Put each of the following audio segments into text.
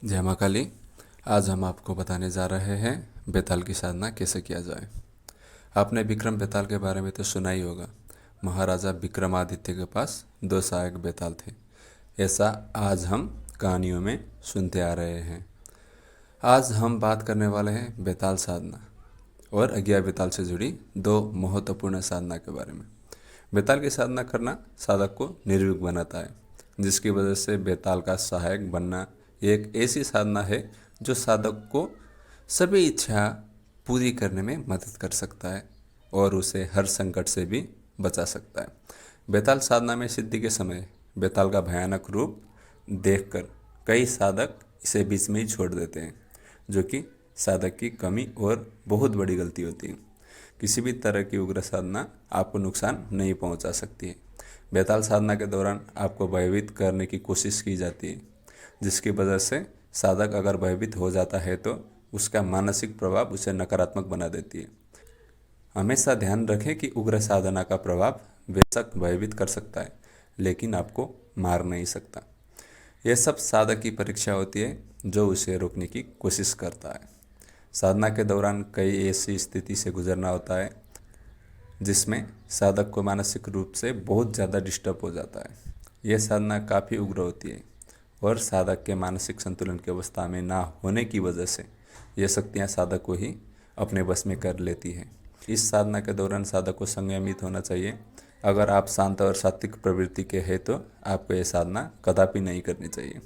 जय माँ काली। आज हम आपको बताने जा रहे हैं बेताल की साधना कैसे किया जाए। आपने विक्रम बेताल के बारे में तो सुना ही होगा। महाराजा विक्रमादित्य के पास 2 सहायक बेताल थे। ऐसा आज हम कहानियों में सुनते आ रहे हैं। आज हम बात करने वाले हैं बेताल साधना और अज्ञा बेताल से जुड़ी 2 महत्वपूर्ण साधना के बारे में। बेताल की साधना करना साधक को निर्भीक बनाता है, जिसकी वजह से बेताल का सहायक बनना एक ऐसी साधना है जो साधक को सभी इच्छा पूरी करने में मदद कर सकता है और उसे हर संकट से भी बचा सकता है। बेताल साधना में सिद्धि के समय बेताल का भयानक रूप देखकर कई साधक इसे बीच में ही छोड़ देते हैं, जो कि साधक की कमी और बहुत बड़ी गलती होती है। किसी भी तरह की उग्र साधना आपको नुकसान नहीं पहुंचा सकती है। बेताल साधना के दौरान आपको भयभीत करने की कोशिश की जाती है, जिसकी वजह से साधक अगर भयभीत हो जाता है तो उसका मानसिक प्रभाव उसे नकारात्मक बना देती है। हमेशा ध्यान रखें कि उग्र साधना का प्रभाव बेशक भयभीत कर सकता है, लेकिन आपको मार नहीं सकता। यह सब साधक की परीक्षा होती है जो उसे रोकने की कोशिश करता है। साधना के दौरान कई ऐसी स्थिति से गुजरना होता है जिसमें साधक को मानसिक रूप से बहुत ज़्यादा डिस्टर्ब हो जाता है। यह साधना काफ़ी उग्र होती है और साधक के मानसिक संतुलन की अवस्था में ना होने की वजह से ये शक्तियाँ साधक को ही अपने बस में कर लेती हैं। इस साधना के दौरान साधक को संयमित होना चाहिए। अगर आप शांत और सात्विक प्रवृत्ति के हैं तो आपको ये साधना कदापि नहीं करनी चाहिए।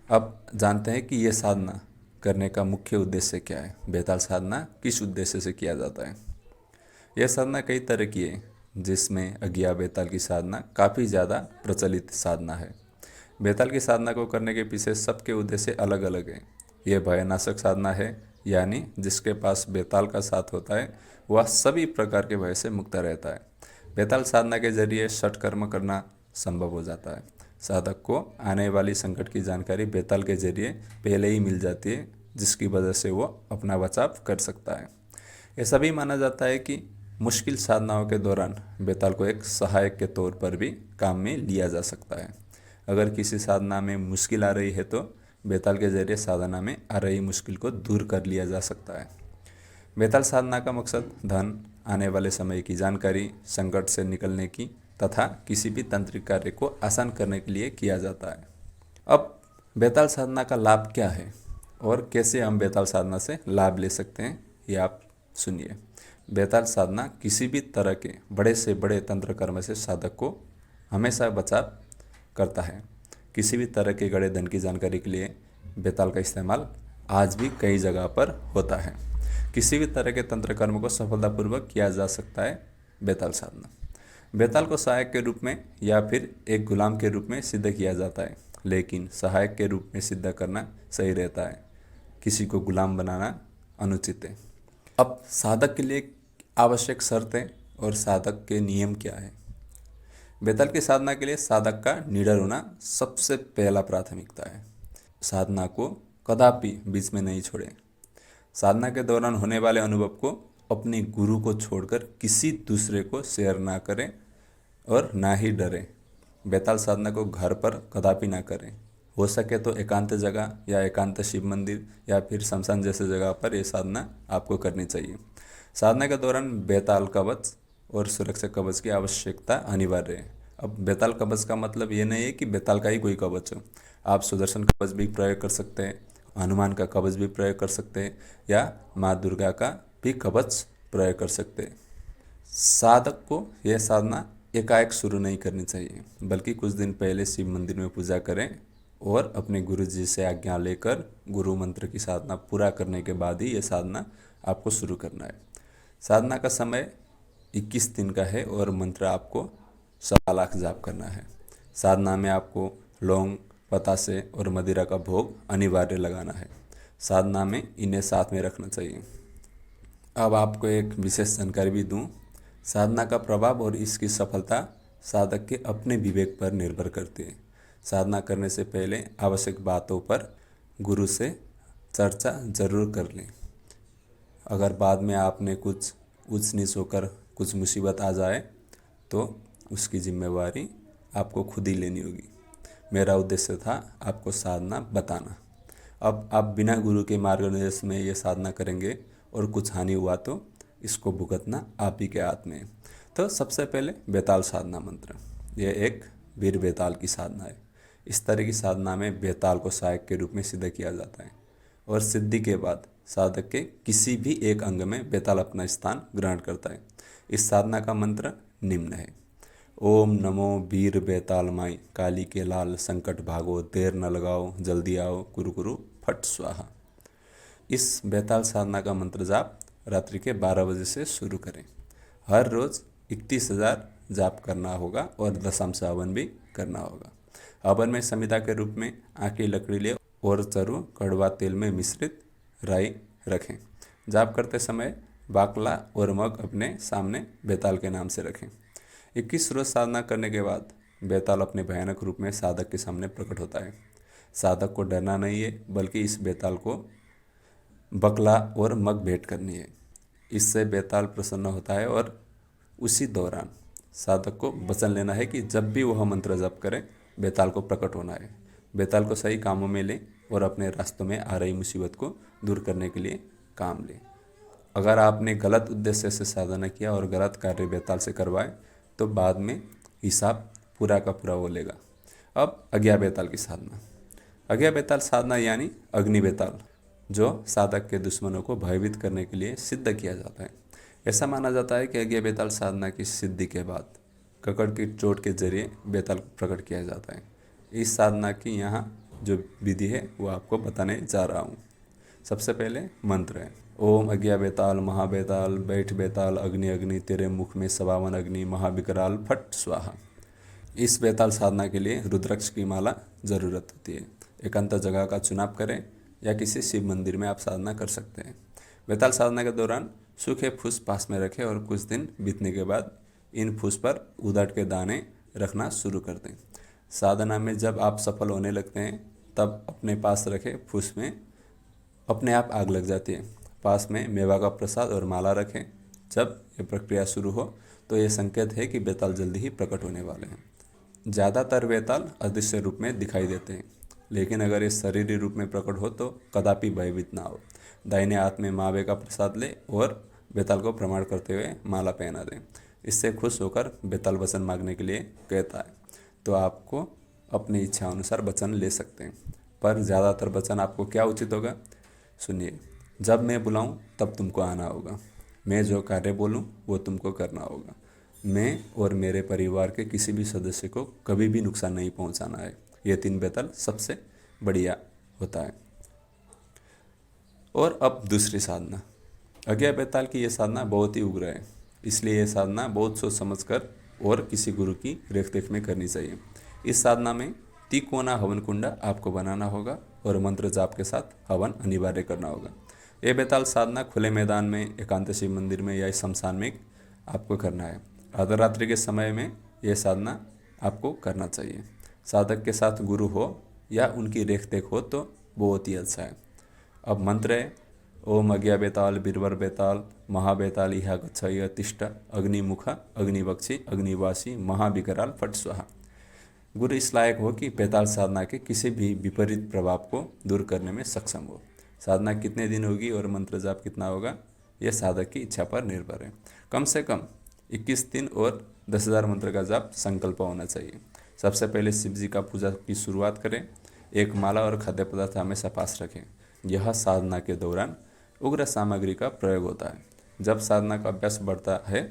अब जानते हैं कि ये साधना करने का मुख्य उद्देश्य क्या है। बेताल साधना किस उद्देश्य से किया जाता है। यह साधना कई तरह की है, जिसमें अज्ञा बेताल की साधना काफ़ी ज़्यादा प्रचलित साधना है। बेताल की साधना को करने के पीछे सबके उद्देश्य अलग अलग हैं। यह भयनाशक साधना है, यानी जिसके पास बेताल का साथ होता है वह सभी प्रकार के भय से मुक्त रहता है। बेताल साधना के जरिए षट कर्म करना संभव हो जाता है। साधक को आने वाली संकट की जानकारी बेताल के जरिए पहले ही मिल जाती है, जिसकी वजह से वो अपना बचाव कर सकता है। ऐसा भी माना जाता है कि मुश्किल साधनाओं के दौरान बेताल को एक सहायक के तौर पर भी काम में लिया जा सकता है। अगर किसी साधना में मुश्किल आ रही है तो बेताल के जरिए साधना में आ रही मुश्किल को दूर कर लिया जा सकता है। बेताल साधना का मकसद धन, आने वाले समय की जानकारी, संकट से निकलने की तथा किसी भी तांत्रिक कार्य को आसान करने के लिए किया जाता है। अब बेताल साधना का लाभ क्या है और कैसे हम बेताल साधना से लाभ ले सकते हैं, ये आप सुनिए। बेताल साधना किसी भी तरह के बड़े से बड़े तंत्र कर्म से साधक को हमेशा बचाव करता है। किसी भी तरह के गड़े धन की जानकारी के लिए बेताल का इस्तेमाल आज भी कई जगह पर होता है। किसी भी तरह के तंत्र कर्म को सफलतापूर्वक किया जा सकता है बेताल साधना। बेताल को सहायक के रूप में या फिर एक गुलाम के रूप में सिद्ध किया जाता है, लेकिन सहायक के रूप में सिद्ध करना सही रहता है। किसी को गुलाम बनाना अनुचित है। अब साधक के लिए आवश्यक शर्तें और साधक के नियम क्या है। बेताल की साधना के लिए साधक का निडर होना सबसे पहला प्राथमिकता है। साधना को कदापि बीच में नहीं छोड़ें। साधना के दौरान होने वाले अनुभव को अपने गुरु को छोड़कर किसी दूसरे को शेयर ना करें और ना ही डरें। बेताल साधना को घर पर कदापि ना करें। हो सके तो एकांत जगह या एकांत शिव मंदिर या फिर शमशान जैसे जगह पर यह साधना आपको करनी चाहिए। साधना के दौरान बेताल कवच और सुरक्षा कवच की आवश्यकता अनिवार्य है। अब बेताल कवच का मतलब ये नहीं है कि बेताल का ही कोई कवच हो। आप सुदर्शन कवच भी प्रयोग कर सकते हैं, हनुमान का कवच भी प्रयोग कर सकते हैं या माँ दुर्गा का भी कवच प्रयोग कर सकते हैं। साधक को यह साधना एकाएक शुरू नहीं करनी चाहिए, बल्कि कुछ दिन पहले शिव मंदिर में पूजा करें और अपने गुरु जी से आज्ञा लेकर गुरु मंत्र की साधना पूरा करने के बाद ही यह साधना आपको शुरू करना है। साधना का समय 21 दिन का है और मंत्र आपको 1.25 लाख जाप करना है। साधना में आपको लौंग, बतासे और मदिरा का भोग अनिवार्य लगाना है। साधना में इन्हें साथ में रखना चाहिए। अब आपको एक विशेष जानकारी भी दूं। साधना का प्रभाव और इसकी सफलता साधक के अपने विवेक पर निर्भर करती है। साधना करने से पहले आवश्यक बातों पर गुरु से चर्चा जरूर कर लें। अगर बाद में आपने कुछ ऊंच नीच होकर कुछ मुसीबत आ जाए तो उसकी जिम्मेवारी आपको खुद ही लेनी होगी। मेरा उद्देश्य था आपको साधना बताना। अब आप बिना गुरु के मार्गदर्शन में ये साधना करेंगे और कुछ हानि हुआ तो इसको भुगतना आप ही के हाथ में है। तो सबसे पहले बेताल साधना मंत्र, ये एक वीर बेताल की साधना है। इस तरह की साधना में बेताल को सहायक के रूप में सिद्ध किया जाता है और सिद्धि के बाद साधक के किसी भी एक अंग में बेताल अपना स्थान ग्रहण करता है। इस साधना का मंत्र निम्न है: ओम नमो वीर बेताल माई, काली के लाल संकट भागो, देर न लगाओ जल्दी आओ, कुरु कुरु फट स्वाहा। इस बेताल साधना का मंत्र जाप रात्रि के 12 बजे से शुरू करें। हर रोज़ 31,000 जाप करना होगा और दशांश हवन भी करना होगा। हवन में संविदा के रूप में आँख की लकड़ी और चरु कड़वा तेल में मिश्रित राई रखें। जाप करते समय बाकला और मग अपने सामने बेताल के नाम से रखें। 21 रोज साधना करने के बाद बेताल अपने भयानक रूप में साधक के सामने प्रकट होता है। साधक को डरना नहीं है, बल्कि इस बेताल को बकला और मग भेंट करनी है। इससे बेताल प्रसन्न होता है और उसी दौरान साधक को वचन लेना है कि जब भी वह मंत्र जप करे बेताल को प्रकट होना है। बेताल को सही कामों में ले और अपने रास्तों में आ रही मुसीबत को दूर करने के लिए काम ले। अगर आपने गलत उद्देश्य से साधना किया और गलत कार्य बेताल से करवाए तो बाद में हिसाब पूरा का पूरा वो लेगा। अब अज्ञा बेताल की साधना। अज्ञा बेताल साधना यानी अग्नि बेताल, जो साधक के दुश्मनों को भयभीत करने के लिए सिद्ध किया जाता है। ऐसा माना जाता है कि अज्ञा बेताल साधना की सिद्धि के बाद ककड़ की चोट के जरिए बेताल को प्रकट किया जाता है। इस साधना की यहाँ जो विधि है वो आपको बताने जा रहा हूँ। सबसे पहले मंत्र है: ओम अज्ञा बेताल महाबेताल बैठ बेताल अग्नि अग्नि, तेरे मुख में 52 अग्नि, महाविकराल फट स्वाहा। इस बेताल साधना के लिए रुद्राक्ष की माला ज़रूरत होती है। एकांत जगह का चुनाव करें या किसी शिव मंदिर में आप साधना कर सकते हैं। बेताल साधना के दौरान सूखे फूस पास में रखें और कुछ दिन बीतने के बाद इन फूस पर उदट के दाने रखना शुरू कर दें। साधना में जब आप सफल होने लगते हैं तब अपने पास रखे फूस में अपने आप आग लग जाती है। पास में मेवा का प्रसाद और माला रखें। जब ये प्रक्रिया शुरू हो तो ये संकेत है कि बेताल जल्दी ही प्रकट होने वाले हैं। ज़्यादातर बेताल अदृश्य रूप में दिखाई देते हैं, लेकिन अगर ये शरीरी रूप में प्रकट हो तो कदापि भयभीत ना हो। दाहिने हाथ में मावे का प्रसाद ले और बेताल को प्रणाम करते हुए माला पहना दें। इससे खुश होकर बेताल वचन मांगने के लिए कहता है, तो आपको अपनी इच्छा अनुसार वचन ले सकते हैं। पर ज़्यादातर वचन आपको क्या उचित होगा, सुनिए। जब मैं बुलाऊं तब तुमको आना होगा। मैं जो कार्य बोलूं वो तुमको करना होगा। मैं और मेरे परिवार के किसी भी सदस्य को कभी भी नुकसान नहीं पहुंचाना है। ये 3 बेताल सबसे बढ़िया होता है। और अब दूसरी साधना। अज्ञा बेताल की ये साधना बहुत ही उग्र है, इसलिए ये साधना बहुत सोच समझकर और किसी गुरु की रेख में करनी चाहिए। इस साधना में तिकोना हवन कुंडा आपको बनाना होगा और मंत्र जाप के साथ हवन अनिवार्य करना होगा। ये बेताल साधना खुले मैदान में, एकांत शिव मंदिर में या शमशान में आपको करना है। अर्धरात्रि के समय में यह साधना आपको करना चाहिए। साधक के साथ गुरु हो या उनकी रेख देख हो तो बहुत ही अच्छा है। अब मंत्र है: ओम अज्ञा बेताल बीरवर बेताल महाबेताल इहा गच्छ तिष्ठ अग्निमुख अग्निवक्षी अग्निवासी महाविकराल फट स्वाहा। गुरु इस लायक हो कि बेताल साधना के किसी भी विपरीत प्रभाव को दूर करने में सक्षम हो। साधना कितने दिन होगी और मंत्र जाप कितना होगा, यह साधक की इच्छा पर निर्भर है। कम से कम 21 दिन और 10,000 मंत्र का जाप संकल्प होना चाहिए। सबसे पहले शिव जी का पूजा की शुरुआत करें। एक माला और खाद्य पदार्थ हमेशा पास रखें। यह साधना के दौरान उग्र सामग्री का प्रयोग होता है। जब साधना का अभ्यास बढ़ता है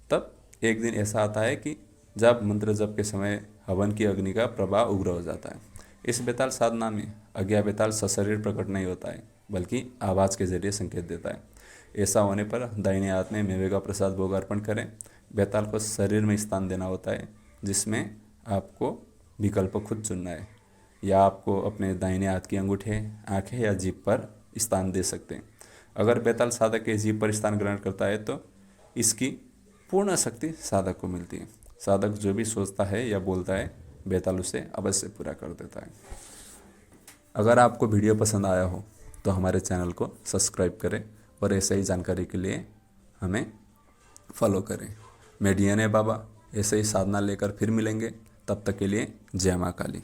तब एक दिन ऐसा आता है कि जब मंत्र जप के समय हवन की अग्नि का प्रभाव उग्र हो जाता है। इस बेताल साधना में अज्ञा बेताल सशरीर प्रकट नहीं होता है, बल्कि आवाज़ के जरिए संकेत देता है। ऐसा होने पर दाहिने हाथ में मेवे का प्रसाद भोग अर्पण करें। बेताल को शरीर में स्थान देना होता है, जिसमें आपको विकल्प खुद चुनना है। या आपको अपने दाहिने हाथ की अंगूठे, आंखें या जीभ पर स्थान दे सकते हैं। अगर बेताल साधक के जीभ पर स्थान ग्रहण करता है तो इसकी पूर्ण शक्ति साधक को मिलती है। साधक जो भी सोचता है या बोलता है बेताल उसे अवश्य पूरा कर देता है। अगर आपको वीडियो पसंद आया हो तो हमारे चैनल को सब्सक्राइब करें और ऐसे ही जानकारी के लिए हमें फॉलो करें। मैं DNA बाबा ऐसे ही साधना लेकर फिर मिलेंगे। तब तक के लिए जय माँ काली।